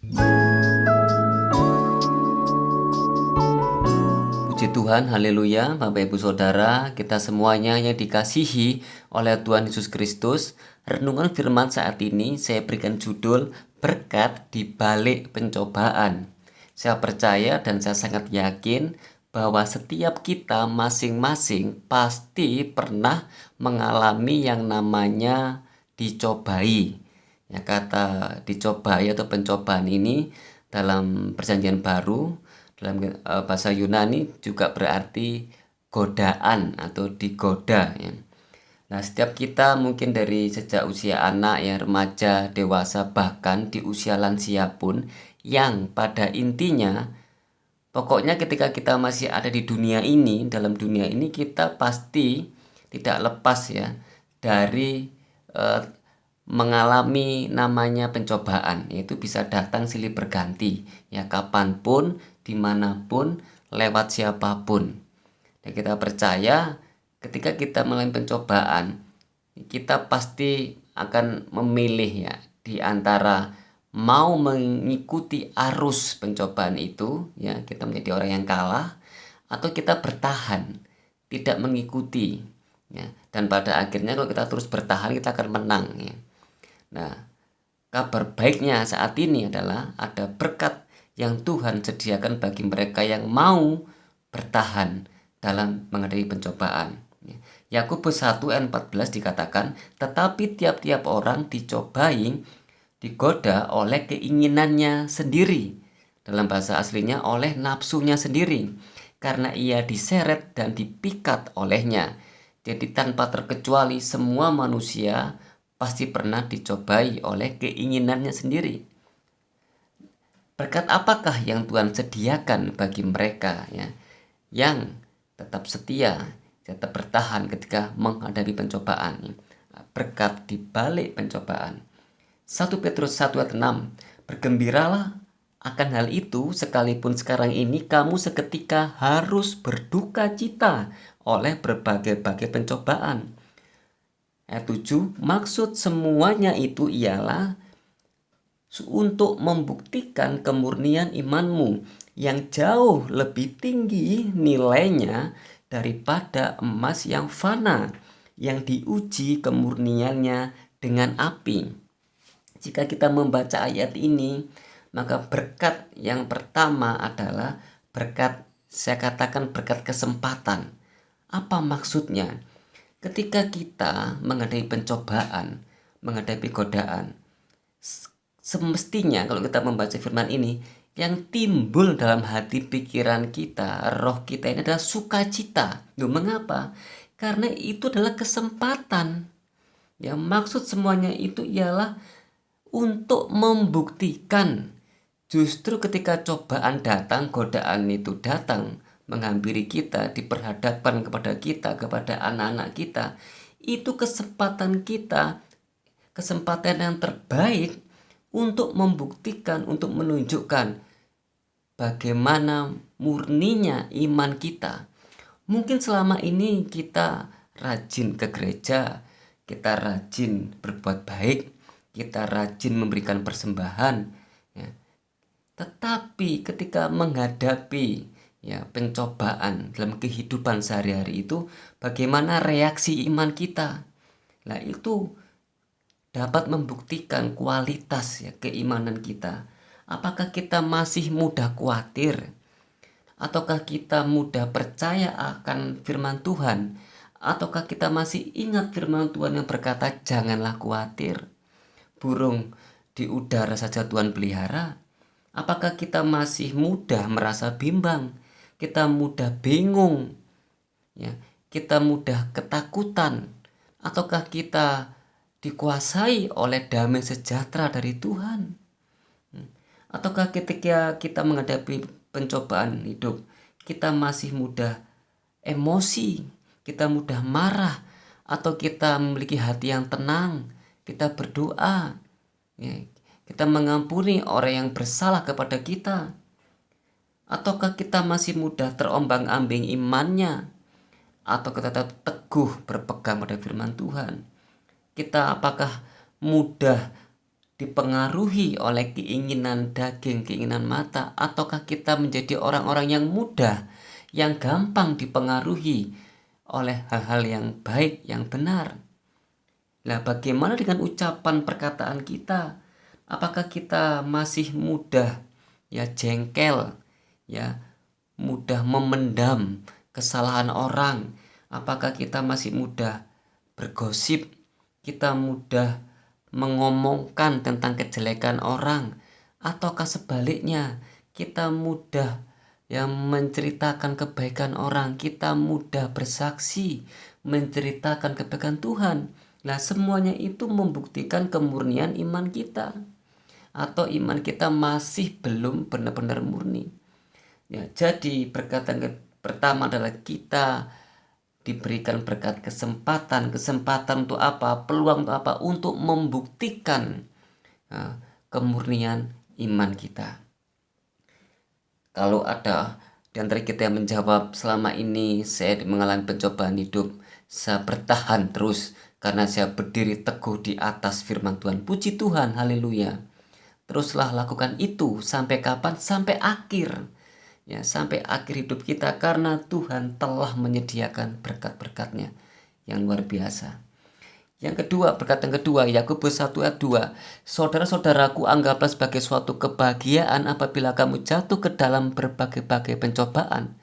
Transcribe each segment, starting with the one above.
Puji Tuhan, haleluya, Bapak Ibu Saudara, kita semuanya yang dikasihi oleh Tuhan Yesus Kristus. Renungan firman saat ini saya berikan judul Berkat di Balik Pencobaan. Saya percaya dan saya sangat yakin bahwa setiap kita masing-masing pasti pernah mengalami yang namanya dicobai. Ya, kata dicobai atau pencobaan ini dalam Perjanjian Baru dalam bahasa Yunani juga berarti godaan atau digoda ya. Nah, setiap kita mungkin dari sejak usia anak ya, remaja, dewasa, bahkan di usia lansia pun yang pada intinya pokoknya ketika kita masih ada di dunia ini, dalam dunia ini kita pasti tidak lepas ya dari eh, mengalami namanya pencobaan, yaitu bisa datang silih berganti ya, kapanpun, dimanapun, lewat siapapun. Dan kita percaya ketika kita mengalami pencobaan, kita pasti akan memilih ya di antara mau mengikuti arus pencobaan itu ya, kita menjadi orang yang kalah, atau kita bertahan tidak mengikuti ya. Dan pada akhirnya kalau kita terus bertahan kita akan menang ya. Nah, kabar baiknya saat ini adalah ada berkat yang Tuhan sediakan bagi mereka yang mau bertahan dalam menghadapi pencobaan. Yakobus 1 ayat 14 dikatakan, tetapi tiap-tiap orang dicobai, digoda oleh keinginannya sendiri. Dalam bahasa aslinya oleh nafsunya sendiri. Karena ia diseret dan dipikat olehnya. Jadi tanpa terkecuali semua manusia pasti pernah dicobai oleh keinginannya sendiri. Berkat apakah yang Tuhan sediakan bagi mereka ya, yang tetap setia, tetap bertahan ketika menghadapi pencobaan? Berkat di balik pencobaan. 1 Petrus 1 ayat 6, bergembiralah akan hal itu sekalipun sekarang ini kamu seketika harus berduka cita oleh berbagai-bagai pencobaan. Ayat 7, maksud semuanya itu ialah untuk membuktikan kemurnian imanmu yang jauh lebih tinggi nilainya daripada emas yang fana, yang diuji kemurniannya dengan api. Jika kita membaca ayat ini, maka berkat yang pertama adalah berkat, saya katakan berkat kesempatan. Apa maksudnya? Ketika kita menghadapi pencobaan, menghadapi godaan, semestinya kalau kita membaca firman ini, yang timbul dalam hati pikiran kita, roh kita ini adalah sukacita. Loh, mengapa? Karena itu adalah kesempatan. Ya, maksud semuanya itu ialah untuk membuktikan justru ketika cobaan datang, godaan itu datang, menghampiri kita, diperhadapkan kepada kita, kepada anak-anak kita, itu kesempatan kita, kesempatan yang terbaik untuk membuktikan, untuk menunjukkan bagaimana murninya iman kita. Mungkin selama ini kita rajin ke gereja, kita rajin berbuat baik, kita rajin memberikan persembahan, ya. Tetapi ketika menghadapi ya pencobaan dalam kehidupan sehari-hari itu, bagaimana reaksi iman kita? Nah, itu dapat membuktikan kualitas ya keimanan kita. Apakah kita masih mudah khawatir? Ataukah kita mudah percaya akan firman Tuhan? Ataukah kita masih ingat firman Tuhan yang berkata janganlah khawatir, burung di udara saja Tuhan pelihara? Apakah kita masih mudah merasa bimbang? Kita mudah bingung, ya, kita mudah ketakutan, ataukah kita dikuasai oleh damai sejahtera dari Tuhan? Ataukah ketika kita menghadapi pencobaan hidup, kita masih mudah emosi, kita mudah marah, atau kita memiliki hati yang tenang, kita berdoa, ya, kita mengampuni orang yang bersalah kepada kita? Ataukah kita masih mudah terombang-ambing imannya? Atau kita tetap teguh berpegang pada firman Tuhan? Kita apakah mudah dipengaruhi oleh keinginan daging, keinginan mata, ataukah kita menjadi orang-orang yang mudah, yang gampang dipengaruhi oleh hal-hal yang baik, yang benar? Nah, bagaimana dengan ucapan perkataan kita? Apakah kita masih mudah ya jengkel, ya mudah memendam kesalahan orang? Apakah kita masih mudah bergosip? Kita mudah mengomongkan tentang kejelekan orang, ataukah sebaliknya kita mudah yang menceritakan kebaikan orang, kita mudah bersaksi menceritakan kebaikan Tuhan? Nah, semuanya itu membuktikan kemurnian iman kita, atau iman kita masih belum benar-benar murni. Ya, jadi perkataan pertama adalah kita diberikan berkat kesempatan untuk apa? Peluang untuk apa? Untuk membuktikan kemurnian iman kita. Kalau ada di antara kita yang menjawab, selama ini saya mengalami pencobaan hidup, saya bertahan terus karena saya berdiri teguh di atas firman Tuhan. Puji Tuhan, haleluya. Teruslah lakukan itu sampai kapan? Sampai akhir. Ya, sampai akhir hidup kita, karena Tuhan telah menyediakan berkat-berkatnya yang luar biasa. Yang kedua, berkat yang kedua, Yakobus 1 ayat 2. Saudara-saudaraku, anggaplah sebagai suatu kebahagiaan apabila kamu jatuh ke dalam berbagai-bagai pencobaan.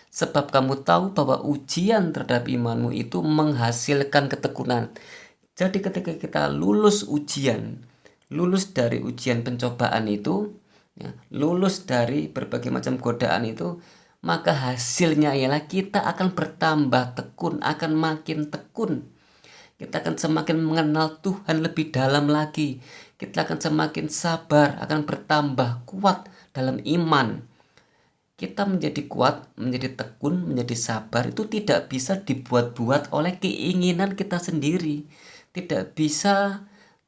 Sebab kamu tahu bahwa ujian terhadap imanmu itu menghasilkan ketekunan. Jadi ketika kita lulus ujian, lulus dari ujian pencobaan itu, ya, lulus dari berbagai macam godaan itu, maka hasilnya ialah kita akan bertambah tekun, akan makin tekun. Kita akan semakin mengenal Tuhan lebih dalam lagi. Kita akan semakin sabar, akan bertambah kuat dalam iman. Kita menjadi kuat, menjadi tekun, menjadi sabar itu tidak bisa dibuat-buat oleh keinginan kita sendiri. Tidak bisa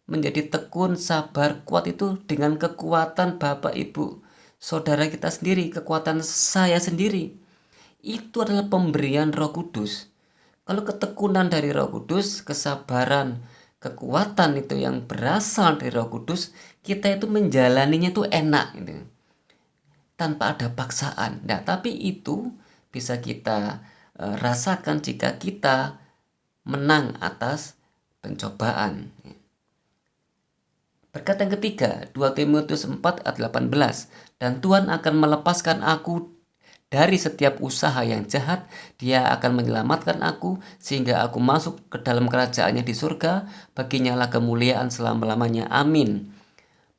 menjadi tekun, sabar, kuat itu dengan kekuatan Bapak, Ibu, saudara kita sendiri, kekuatan saya sendiri. Itu adalah pemberian Roh Kudus. Kalau ketekunan dari Roh Kudus, kesabaran, kekuatan itu yang berasal dari Roh Kudus, kita itu menjalaninya itu enak gitu, tanpa ada paksaan. Nah, tapi itu bisa kita rasakan jika kita menang atas pencobaan. Berkat yang ketiga, 2 Timotius 4 ayat 18. Dan Tuhan akan melepaskan aku dari setiap usaha yang jahat. Dia akan menyelamatkan aku sehingga aku masuk ke dalam kerajaannya di surga. Baginya lah kemuliaan selama-lamanya. Amin.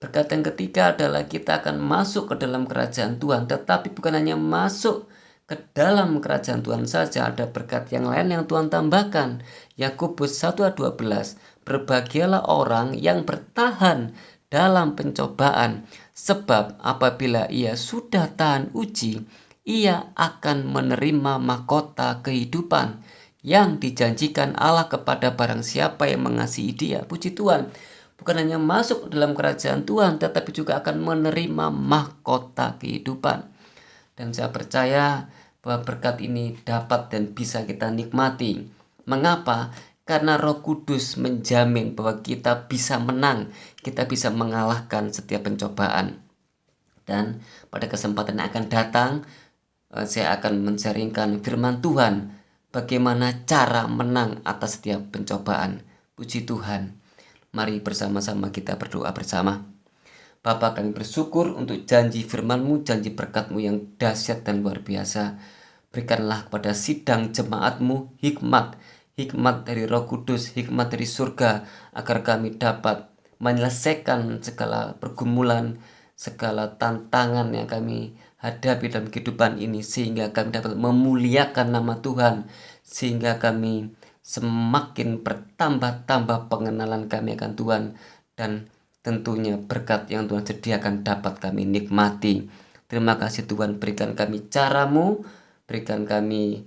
Berkat yang ketiga adalah kita akan masuk ke dalam kerajaan Tuhan. Tetapi bukan hanya masuk ke dalam kerajaan Tuhan saja, ada berkat yang lain yang Tuhan tambahkan. Yakobus 1 ayat 12. Berbahagialah orang yang bertahan dalam pencobaan, sebab apabila ia sudah tahan uji, ia akan menerima mahkota kehidupan yang dijanjikan Allah kepada barang siapa yang mengasihi Dia. Puji Tuhan, bukan hanya masuk dalam kerajaan Tuhan, tetapi juga akan menerima mahkota kehidupan. Dan saya percaya bahwa berkat ini dapat dan bisa kita nikmati. Mengapa? Karena Roh Kudus menjamin bahwa kita bisa menang, kita bisa mengalahkan setiap pencobaan. Dan pada kesempatan yang akan datang, saya akan menjaringkan firman Tuhan, bagaimana cara menang atas setiap pencobaan. Puji Tuhan. Mari bersama-sama kita berdoa bersama. Bapa, kami bersyukur untuk janji firman-Mu, janji berkat-Mu yang dahsyat dan luar biasa. Berikanlah kepada sidang jemaat-Mu hikmat dari Roh Kudus, hikmat dari surga, agar kami dapat menyelesaikan segala pergumulan, segala tantangan yang kami hadapi dalam kehidupan ini, sehingga kami dapat memuliakan nama Tuhan, sehingga kami semakin bertambah-tambah pengenalan kami akan Tuhan, dan tentunya berkat yang Tuhan sediakan dapat kami nikmati. Terima kasih Tuhan, berikan kami cara-Mu, berikan kami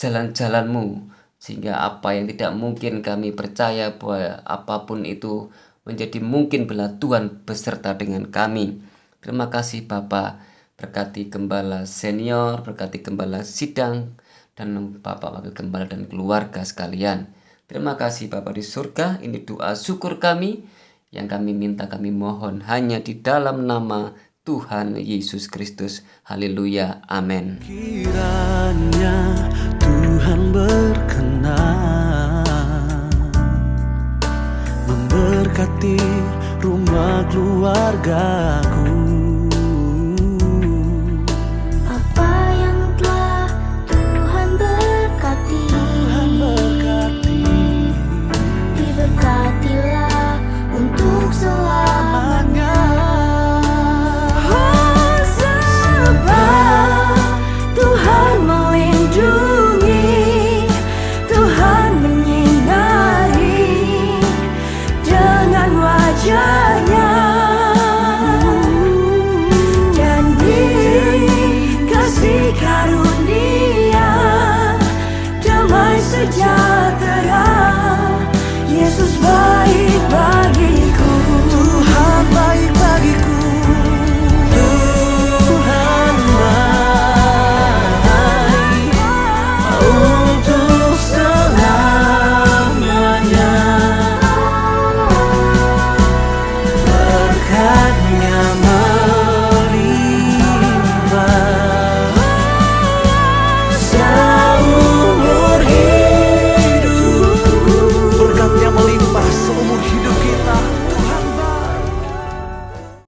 jalan-jalan-Mu, sehingga apa yang tidak mungkin kami percaya bahwa apapun itu menjadi mungkin bila Tuhan beserta dengan kami. Terima kasih Bapa. Berkati gembala senior, berkati gembala sidang, dan Bapak Wakil Gembala dan keluarga sekalian. Terima kasih Bapak di surga, ini doa syukur kami Yang kami minta, kami mohon hanya di dalam nama Tuhan Yesus Kristus. Haleluya. Amin. Kiranya Tuhan berkenan memberkati rumah keluargaku.